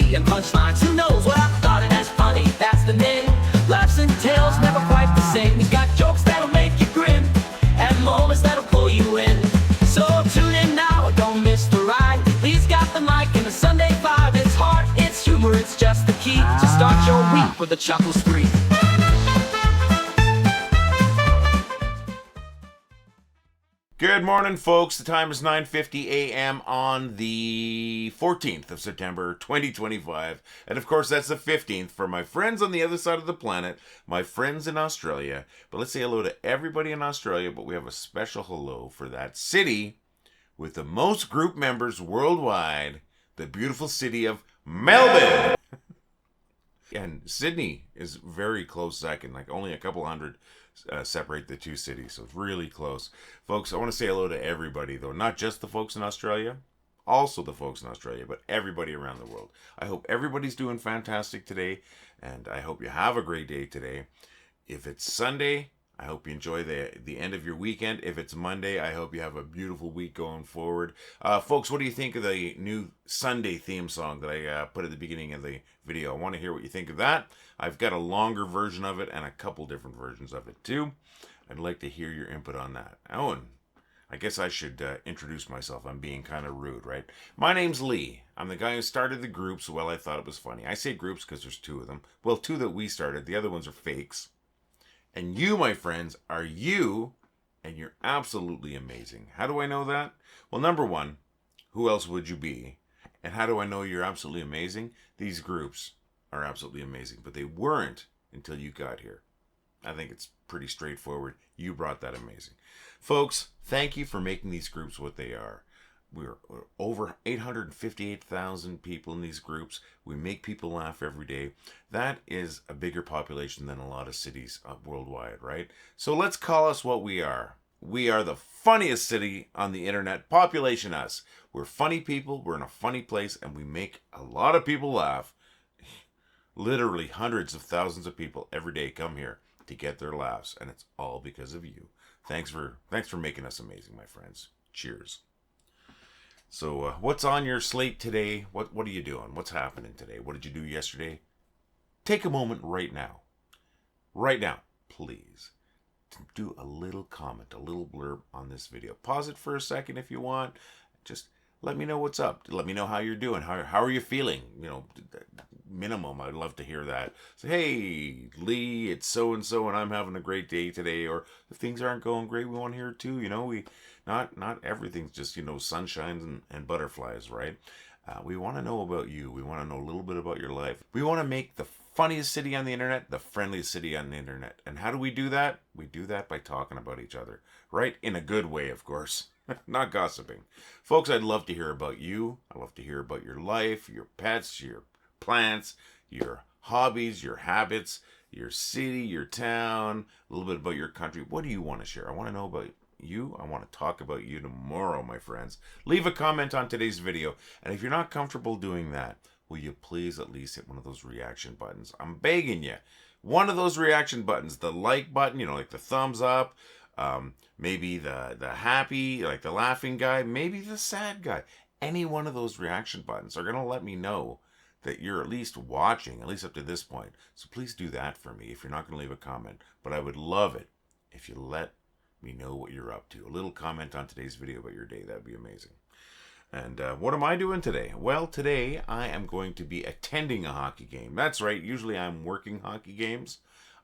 witty and punchlines. Who knows what I thought it as funny? That's the name. Laughs and tales never quite the same. We got jokes that'll make you grin and moments that'll pull you in. So tune in now, don't miss the ride. Lee's got the mic and the Sunday vibe. It's heart, it's humor, it's just the key to start your week with a chuckle spree. Good morning, folks. The time is 9:50 a.m. on the 14th of September, 2025. And of course, that's the 15th for my friends on the other side of the planet, my friends in Australia. But let's say hello to everybody in Australia, but we have a special hello for that city with the most group members worldwide, the beautiful city of Melbourne. And Sydney is very close second, like only a couple hundred separate the two cities, so it's really close. Folks, I want to say hello to everybody, though, not just the folks in Australia, also the folks in Australia, but everybody around the world. I hope everybody's doing fantastic today, and I hope you have a great day today. If it's Sunday, I hope you enjoy the end of your weekend. If it's Monday, I hope you have a beautiful week going forward. Folks, what do you think of the new Sunday theme song that I put at the beginning of the video? I want to hear what you think of that. I've got a longer version of it and a couple different versions of it too. I'd like to hear your input on that. Oh, and I guess I should introduce myself. I'm being kind of rude, right? My name's Lee. I'm the guy who started the groups. Well, I thought it was funny. I say groups because there's two of them. Well, two that we started. The other ones are fakes. And you, my friends, are you, and you're absolutely amazing. How do I know that? Well, number one, who else would you be? And how do I know you're absolutely amazing? These groups are absolutely amazing, but they weren't until you got here. I think it's pretty straightforward. You brought that amazing. Folks, thank you for making these groups what they are. We're over 858,000 people in these groups. We make people laugh every day. That is a bigger population than a lot of cities worldwide, right? So let's call us what we are. We are the funniest city on the internet, population us. We're funny people, we're in a funny place, and we make a lot of people laugh. Literally hundreds of thousands of people every day come here to get their laughs, and it's all because of you. Thanks for making us amazing, my friends. Cheers. So what's on your slate today? What are you doing? What's happening today? What did you do yesterday? Take a moment right now, please, to do a little comment, a little blurb on this video. Pause it for a second if you want. Just let me know what's up. Let me know how you're doing. How are you feeling? You know, minimum, I'd love to hear that. Say, hey, Lee, it's so-and-so, and I'm having a great day today. Or if things aren't going great, we want to hear it too. You know, not everything's just, sunshines and butterflies, right? We want to know about you. We want to know a little bit about your life. We want to make the funniest city on the internet the friendliest city on the internet. And how do we do that? We do that by talking about each other, right? In a good way, of course. Not gossiping. Folks, I'd love to hear about you. I'd love to hear about your life, your pets, your plants, your hobbies, your habits, your city, your town, a little bit about your country. What do you want to share? I want to know about you. I want to talk about you tomorrow, my friends. Leave a comment on today's video. And if you're not comfortable doing that, will you please at least hit one of those reaction buttons? I'm begging you. One of those reaction buttons, the like button, like the thumbs up, maybe the happy, like the laughing guy, maybe the sad guy. Any one of those reaction buttons are going to let me know that you're at least watching, at least up to this point. So please do that for me if you're not going to leave a comment. But I would love it if you let me know what you're up to. A little comment on today's video about your day. That'd be amazing. And what am I doing today? Well, today I am going to be attending a hockey game. That's right. Usually I'm working hockey games.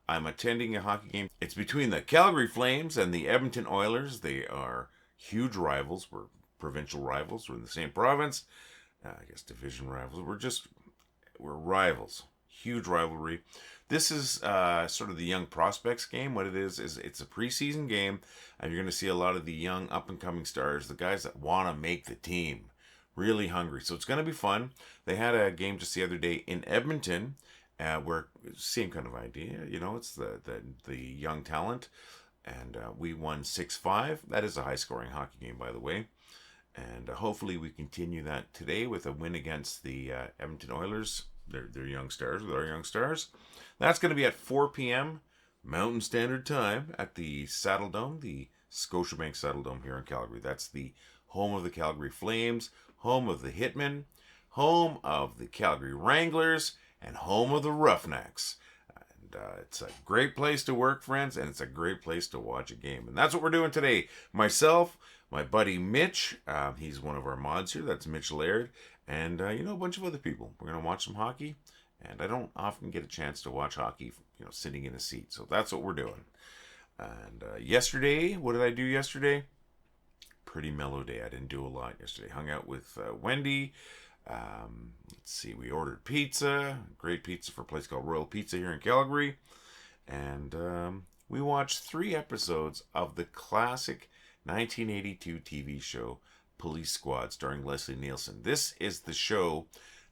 I'm attending a hockey game. It's between the Calgary Flames and the Edmonton Oilers. They are huge rivals. We're provincial rivals. We're in the same province. I guess division rivals. We're rivals. Huge rivalry. This is sort of the young prospects game. What it is it's a preseason game, and you're going to see a lot of the young up-and-coming stars, the guys that want to make the team, really hungry. So it's going to be fun. They had a game just the other day in Edmonton, where same kind of idea. It's the young talent, and we won 6-5. That is a high-scoring hockey game, by the way. And hopefully we continue that today with a win against the Edmonton Oilers. They're young stars with our young stars. That's going to be at 4 p.m. Mountain Standard Time at the Saddle Dome, the Scotiabank Saddle Dome here in Calgary. That's the home of the Calgary Flames, home of the Hitmen, home of the Calgary Wranglers and home of the Roughnecks. And it's a great place to work, friends, and it's a great place to watch a game. And that's what we're doing today. Myself, my buddy Mitch, he's one of our mods here. That's Mitch Laird. And, a bunch of other people. We're going to watch some hockey. And I don't often get a chance to watch hockey, sitting in a seat. So that's what we're doing. And yesterday, what did I do yesterday? Pretty mellow day. I didn't do a lot yesterday. Hung out with Wendy. Let's see, we ordered pizza. Great pizza for a place called Royal Pizza here in Calgary. And we watched 3 episodes of the classic 1982 TV show Police Squad starring Leslie Nielsen. This is the show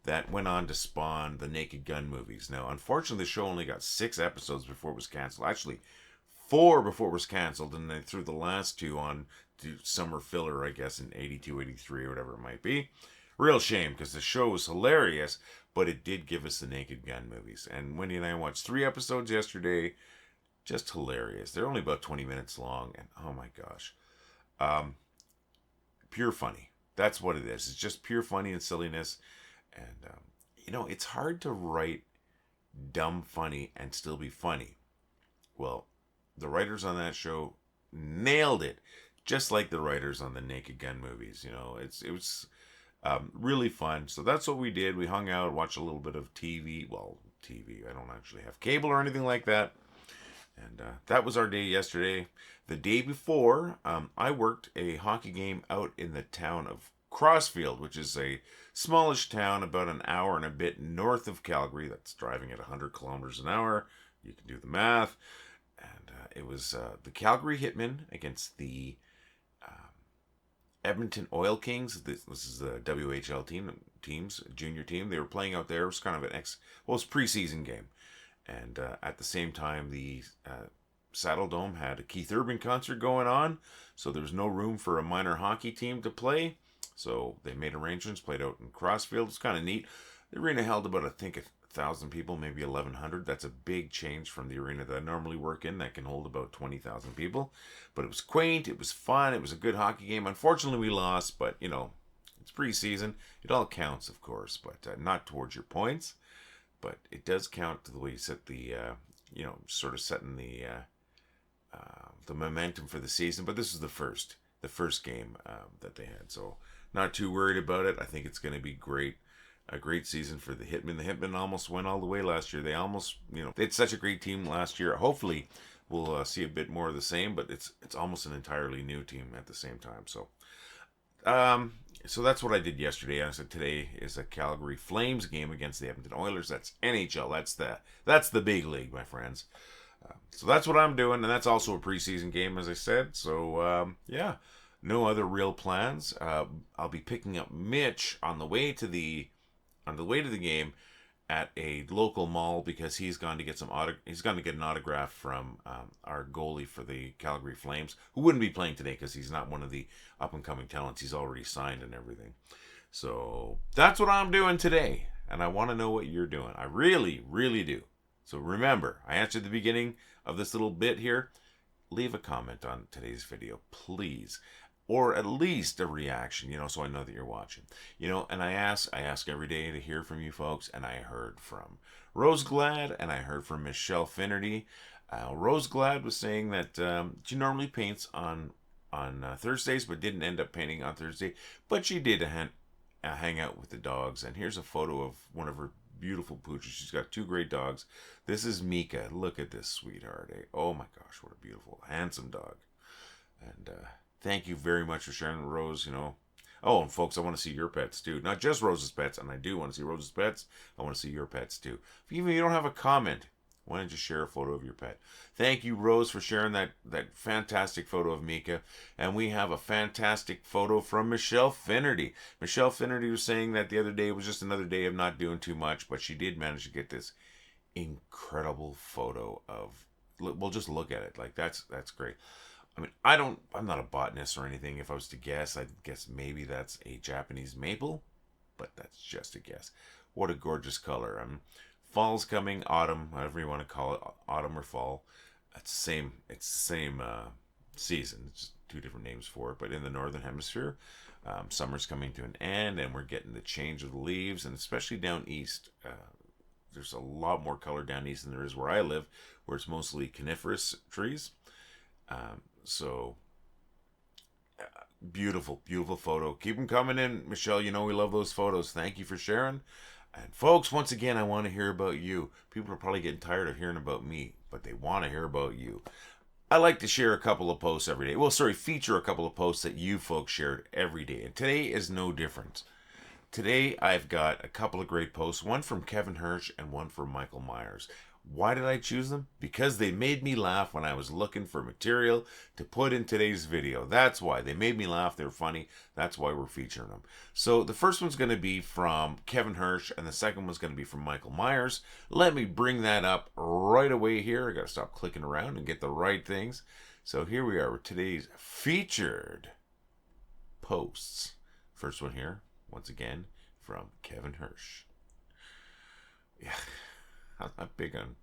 that went on to spawn the Naked Gun movies. Now, unfortunately, the show only got 6 episodes before it was canceled. Actually, 4 before it was canceled, and they threw the last 2 on to summer filler, I guess, in 82, 83, or whatever it might be. Real shame, because the show was hilarious, but it did give us the Naked Gun movies. And Wendy and I watched 3 episodes yesterday. Just hilarious. They're only about 20 minutes long, and oh my gosh. Pure funny. That's what it is. It's just pure funny and silliness. And, it's hard to write dumb funny and still be funny. Well, the writers on that show nailed it. Just like the writers on the Naked Gun movies. It was really fun. So that's what we did. We hung out, watched a little bit of TV. Well, TV. I don't actually have cable or anything like that. And that was our day yesterday. The day before, I worked a hockey game out in the town of Crossfield, which is a smallish town about an hour and a bit north of Calgary. That's driving at 100 kilometers an hour. You can do the math. And it was the Calgary Hitmen against the Edmonton Oil Kings. This is the WHL teams, junior team. They were playing out there. It was kind of it was a preseason game. And at the same time, the Saddle Dome had a Keith Urban concert going on, so there was no room for a minor hockey team to play. So they made arrangements, played out in Crossfield. It's kind of neat. The arena held about, I think, 1,000 people, maybe 1,100. That's a big change from the arena that I normally work in that can hold about 20,000 people. But it was quaint. It was fun. It was a good hockey game. Unfortunately, we lost, but, it's preseason. It all counts, of course, but not towards your points. But it does count to the way you set the, sort of setting the momentum for the season. But this is the first game that they had. So not too worried about it. I think it's going to be great. A great season for the Hitmen. The Hitmen almost went all the way last year. They almost, they had such a great team last year. Hopefully we'll see a bit more of the same, but it's almost an entirely new team at the same time. So, so that's what I did yesterday. I said today is a Calgary Flames game against the Edmonton Oilers. That's NHL. That's the big league, my friends. So that's what I'm doing, and that's also a preseason game, as I said. So yeah, no other real plans. I'll be picking up Mitch on the way to the game at a local mall because he's gone to get an autograph from our goalie for the Calgary Flames, who wouldn't be playing today because he's not one of the up and coming talents. He's already signed and everything. So that's what I'm doing today, and I want to know what you're doing. I really, really do. So remember, I answered the beginning of this little bit here. Leave a comment on today's video, please. Or at least a reaction, so I know that you're watching. And I ask every day to hear from you folks, and I heard from Rose Glad, and I heard from Michelle Finnerty. Rose Glad was saying that she normally paints on Thursdays, but didn't end up painting on Thursday. But she did hang out with the dogs, and here's a photo of one of her beautiful pooches. She's got 2 great dogs. This is Mika. Look at this sweetheart. Eh? Oh my gosh, what a beautiful, handsome dog. And thank you very much for sharing, Rose. Oh, and folks, I want to see your pets too. Not just Rose's pets, and I do want to see Rose's pets. I want to see your pets too. Even if you don't have a comment, why don't you share a photo of your pet? Thank you, Rose, for sharing that fantastic photo of Mika. And we have a fantastic photo from Michelle Finnerty. Michelle Finnerty was saying that the other day was just another day of not doing too much, but she did manage to get this incredible photo of, well, just look at it. Like, that's great. I mean, I'm not a botanist or anything. If I was to guess, I'd guess maybe that's a Japanese maple, but that's just a guess. What a gorgeous color. Fall's coming, autumn, whatever you want to call it, autumn or fall. It's the same season. It's just 2 different names for it, but in the northern hemisphere. Summer's coming to an end, and we're getting the change of the leaves, and especially down east. There's a lot more color down east than there is where I live, where it's mostly coniferous trees. So beautiful, beautiful photo. Keep them coming in, Michelle. You know we love those photos. Thank you for sharing. And folks, once again, I want to hear about you. People are probably getting tired of hearing about me, but they want to hear about you. I like to share a couple of posts every day. Well, sorry, feature a couple of posts that you folks shared every day. And today is no different. Today, I've got a couple of great posts, one from Kevin Hirsch and one from Michael Myers. Why did I choose them? Because they made me laugh when I was looking for material to put in today's video. That's why. They made me laugh. They're funny. That's why we're featuring them. So the first one's going to be from Kevin Hirsch, and the second one's going to be from Michael Myers. Let me bring that up right away here. I got to stop clicking around and get the right things. So here we are with today's featured posts. First one here, once again, from Kevin Hirsch. Yeah. I'm not big on...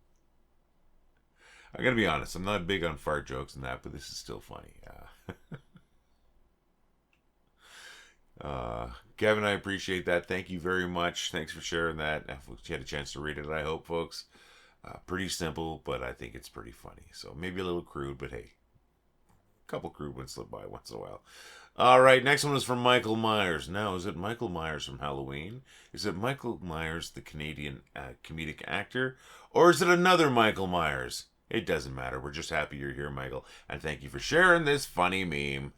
I gotta be honest, I'm not big on fart jokes and that, but this is still funny. Kevin, I appreciate that. Thank you very much. Thanks for sharing that. If you had a chance to read it, I hope, folks. Pretty simple, but I think it's pretty funny. So maybe a little crude, but hey, a couple crude ones slip by once in a while. All right, next one is from Michael Myers. Now, is it Michael Myers from Halloween? Is it Michael Myers, the Canadian comedic actor? Or is it another Michael Myers? It doesn't matter. We're just happy you're here, Michael. And thank you for sharing this funny meme.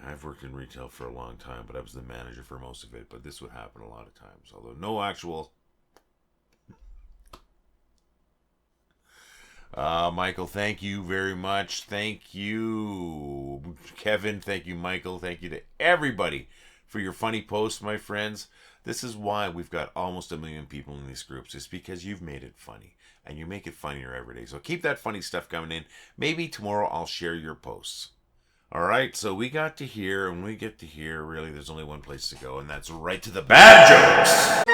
I've worked in retail for a long time, but I was the manager for most of it. But this would happen a lot of times. Although no actual... Michael, thank you very much. Thank you, Kevin. Thank you, Michael. Thank you to everybody for your funny posts, my friends. This is why we've got almost 1 million people in these groups. It's because you've made it funny, and you make it funnier every day. So keep that funny stuff coming in. Maybe tomorrow I'll share your posts. All right, so we got to here, and we get to here. Really, there's only one place to go, and that's right to the bad jokes.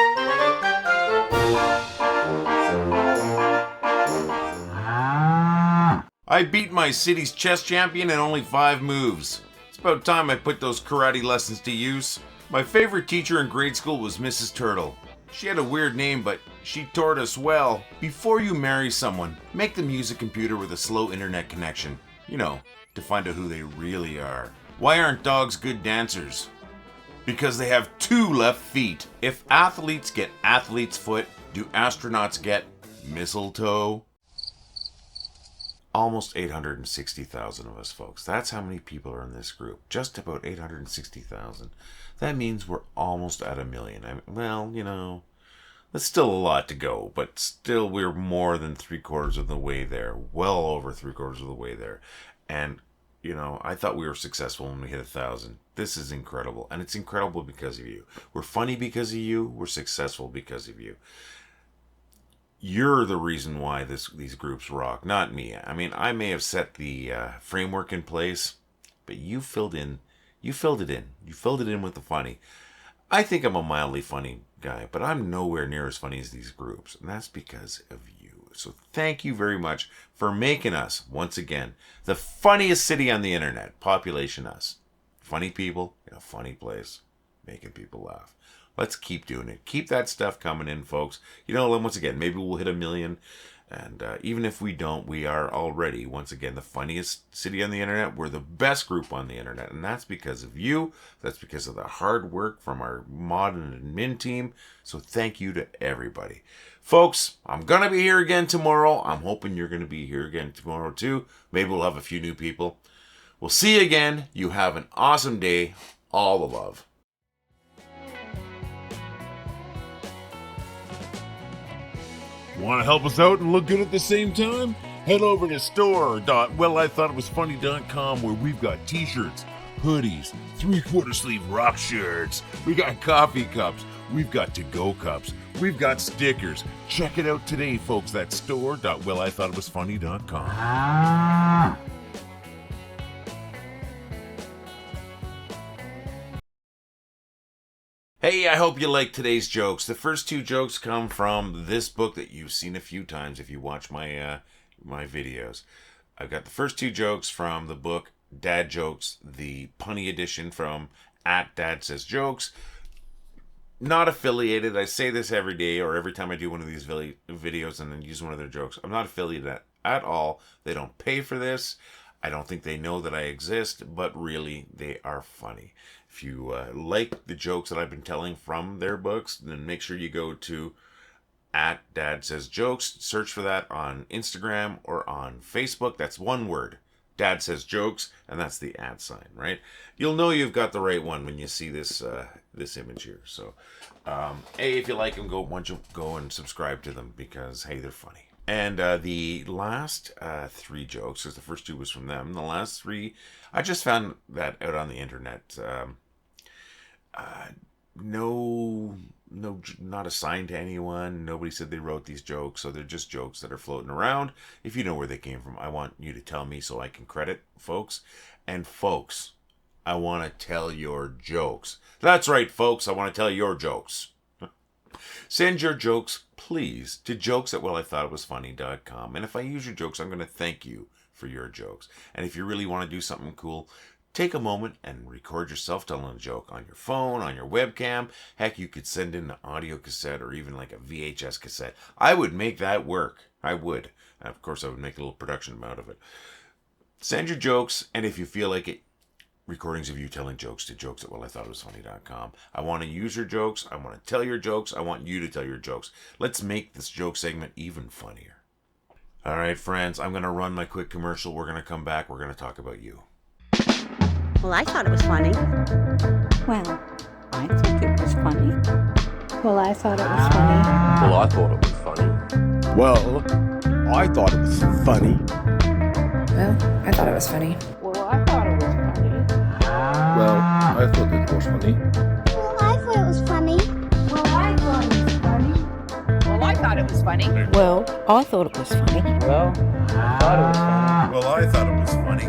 I beat my city's chess champion in only 5 moves. It's about time I put those karate lessons to use. My favorite teacher in grade school was Mrs. Turtle. She had a weird name, but she taught us well. Before you marry someone, make them use a computer with a slow internet connection. You know, to find out who they really are. Why aren't dogs good dancers? Because they have 2 left feet. If athletes get athlete's foot, do astronauts get mistletoe? Almost 860,000 of us, folks. That's how many people are in this group. Just about 860,000. That means we're almost at 1 million. Well, you know, that's still a lot to go, but still we're more than 3/4 of the way there. Well over 3/4 of the way there. And, you know, I thought we were successful when we hit 1,000. This is incredible. And it's incredible because of you. We're funny because of you. We're successful because of you. You're the reason why these groups rock, not me. I mean, I may have set the framework in place, but you filled it in. You filled it in with the funny. I think I'm a mildly funny guy, but I'm nowhere near as funny as these groups, and that's because of you. So thank you very much for making us, once again, the funniest city on the internet. Population us. Funny people in a funny place, making people laugh. Let's keep doing it. Keep that stuff coming in, folks. You know, once again, maybe we'll hit 1 million. And even if we don't, we are already, once again, the funniest city on the internet. We're the best group on the internet. And that's because of you. That's because of the hard work from our mod and admin team. So thank you to everybody. Folks, I'm going to be here again tomorrow. I'm hoping you're going to be here again tomorrow, too. Maybe we'll have a few new people. We'll see you again. You have an awesome day. All the love. Want to help us out and look good at the same time? Head over to store.wellithoughitwasfunny.com where we've got t-shirts, hoodies, 3/4 sleeve rock shirts. We got coffee cups. We've got to-go cups. We've got stickers. Check it out today, folks. That's store.wellithoughitwasfunny.com. Hey, I hope you liked today's jokes. The first 2 jokes come from this book that you've seen a few times if you watch my videos. I've got the first 2 jokes from the book Dad Jokes, the punny edition from at Dad Says Jokes. Not affiliated. I say this every day or every time I do one of these videos and then use one of their jokes. I'm not affiliated at all. They don't pay for this. I don't think they know that I exist, but really, they are funny. If you like the jokes that I've been telling from their books, then make sure you go to at Dad Says Jokes. Search for that on Instagram or on Facebook. That's one word. Dad Says Jokes, and that's the @ sign, right? You'll know you've got the right one when you see this this image here. So, hey, if you like them, why don't you go and subscribe to them because, hey, they're funny. And the last 3 jokes, because the first 2 was from them, the last 3, I just found that out on the internet. No, not assigned to anyone. Nobody said they wrote these jokes, so they're just jokes that are floating around. If you know where they came from, I want you to tell me so I can credit folks. And folks, I want to tell your jokes. That's right, folks, I want to tell your jokes. Send your jokes, please, to jokes@wellithoughitwasfunny.com. And if I use your jokes, I'm going to thank you for your jokes. And if you really want to do something cool, take a moment and record yourself telling a joke on your phone, on your webcam. Heck, you could send in an audio cassette or even like a VHS cassette. I would make that work. I would. And of course, I would make a little production out of it. Send your jokes, and if you feel like it, recordings of you telling jokes to jokes@wellithoughitwasfunny.com. I want to use your jokes. I want to tell your jokes. I want you to tell your jokes. Let's make this joke segment even funnier. All right, friends, I'm going to run my quick commercial. We're going to come back. We're going to talk about you. Well, I thought it was funny. Well, I think it was funny. Well, I thought it was funny. Well, I thought it was funny. Well, I thought it was funny. Well, I thought it was funny. Well, I thought it was funny. Well, I thought it was funny. Well, I thought it was funny. Well, I thought it was funny. Well, I thought it was funny. Well, I thought it was funny. Well, I thought it was funny.